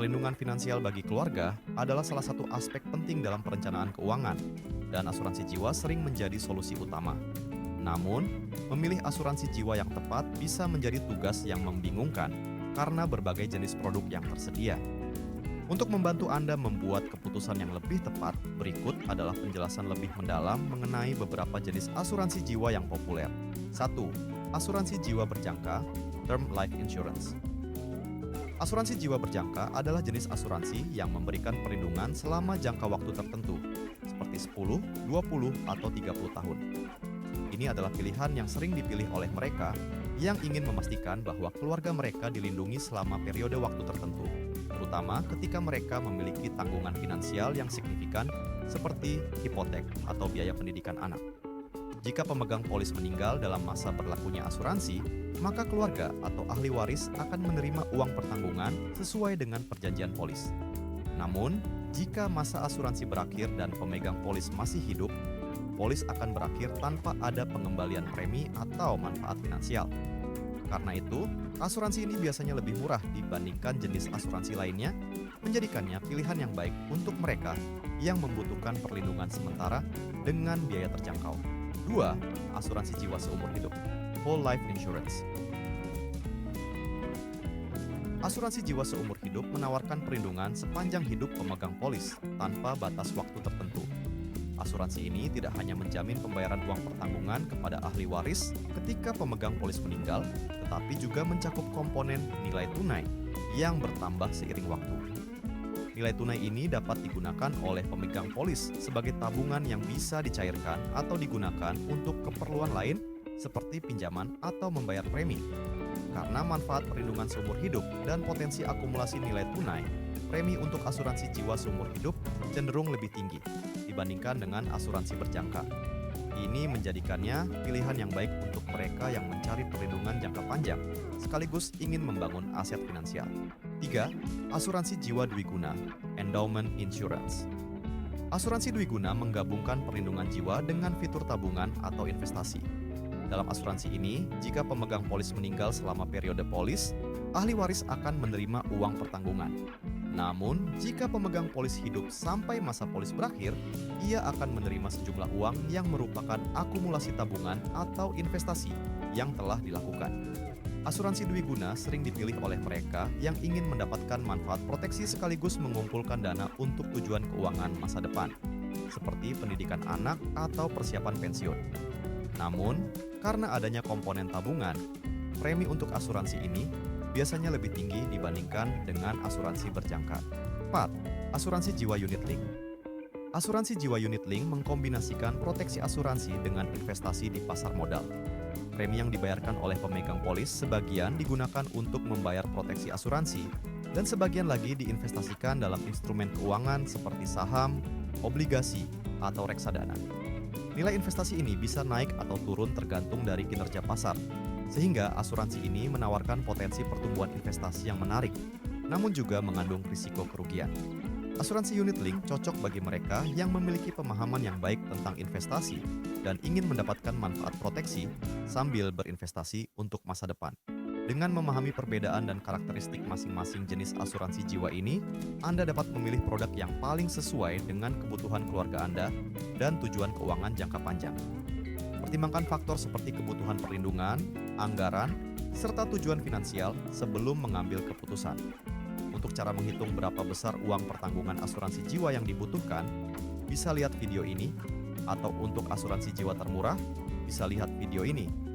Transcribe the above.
Perlindungan finansial bagi keluarga adalah salah satu aspek penting dalam perencanaan keuangan, dan asuransi jiwa sering menjadi solusi utama. Namun, memilih asuransi jiwa yang tepat bisa menjadi tugas yang membingungkan karena berbagai jenis produk yang tersedia. Untuk membantu Anda membuat keputusan yang lebih tepat, berikut adalah penjelasan lebih mendalam mengenai beberapa jenis asuransi jiwa yang populer. 1. Asuransi jiwa berjangka, Term Life Insurance. Asuransi jiwa berjangka adalah jenis asuransi yang memberikan perlindungan selama jangka waktu tertentu, seperti 10, 20, atau 30 tahun. Ini adalah pilihan yang sering dipilih oleh mereka yang ingin memastikan bahwa keluarga mereka dilindungi selama periode waktu tertentu, terutama ketika mereka memiliki tanggungan finansial yang signifikan seperti hipotek atau biaya pendidikan anak. Jika pemegang polis meninggal dalam masa berlakunya asuransi, maka keluarga atau ahli waris akan menerima uang pertanggungan sesuai dengan perjanjian polis. Namun, jika masa asuransi berakhir dan pemegang polis masih hidup, polis akan berakhir tanpa ada pengembalian premi atau manfaat finansial. Karena itu, asuransi ini biasanya lebih murah dibandingkan jenis asuransi lainnya, menjadikannya pilihan yang baik untuk mereka yang membutuhkan perlindungan sementara dengan biaya terjangkau. 2. Asuransi jiwa seumur hidup, Whole Life Insurance. Asuransi jiwa seumur hidup menawarkan perlindungan sepanjang hidup pemegang polis tanpa batas waktu tertentu. Asuransi ini tidak hanya menjamin pembayaran uang pertanggungan kepada ahli waris ketika pemegang polis meninggal, tetapi juga mencakup komponen nilai tunai yang bertambah seiring waktu. Nilai tunai ini dapat digunakan oleh pemegang polis sebagai tabungan yang bisa dicairkan atau digunakan untuk keperluan lain seperti pinjaman atau membayar premi. Karena manfaat perlindungan seumur hidup dan potensi akumulasi nilai tunai, premi untuk asuransi jiwa seumur hidup cenderung lebih tinggi dibandingkan dengan asuransi berjangka. Ini menjadikannya pilihan yang baik untuk mereka yang mencari perlindungan jangka panjang, sekaligus ingin membangun aset finansial. 3. Asuransi jiwa dwiguna, Endowment Insurance. Asuransi dwiguna menggabungkan perlindungan jiwa dengan fitur tabungan atau investasi. Dalam asuransi ini, jika pemegang polis meninggal selama periode polis, ahli waris akan menerima uang pertanggungan. Namun, jika pemegang polis hidup sampai masa polis berakhir, ia akan menerima sejumlah uang yang merupakan akumulasi tabungan atau investasi yang telah dilakukan. Asuransi dwiguna sering dipilih oleh mereka yang ingin mendapatkan manfaat proteksi sekaligus mengumpulkan dana untuk tujuan keuangan masa depan, seperti pendidikan anak atau persiapan pensiun. Namun, karena adanya komponen tabungan, premi untuk asuransi ini biasanya lebih tinggi dibandingkan dengan asuransi berjangka. 4. Asuransi jiwa unit link. Asuransi jiwa unit link mengkombinasikan proteksi asuransi dengan investasi di pasar modal. Premi yang dibayarkan oleh pemegang polis sebagian digunakan untuk membayar proteksi asuransi dan sebagian lagi diinvestasikan dalam instrumen keuangan seperti saham, obligasi, atau reksadana. Nilai investasi ini bisa naik atau turun tergantung dari kinerja pasar, sehingga asuransi ini menawarkan potensi pertumbuhan investasi yang menarik, namun juga mengandung risiko kerugian. Asuransi unit link cocok bagi mereka yang memiliki pemahaman yang baik tentang investasi dan ingin mendapatkan manfaat proteksi sambil berinvestasi untuk masa depan. Dengan memahami perbedaan dan karakteristik masing-masing jenis asuransi jiwa ini, Anda dapat memilih produk yang paling sesuai dengan kebutuhan keluarga Anda dan tujuan keuangan jangka panjang. Pertimbangkan faktor seperti kebutuhan perlindungan, anggaran, serta tujuan finansial sebelum mengambil keputusan. Untuk cara menghitung berapa besar uang pertanggungan asuransi jiwa yang dibutuhkan, bisa lihat video ini, atau untuk asuransi jiwa termurah, bisa lihat video ini.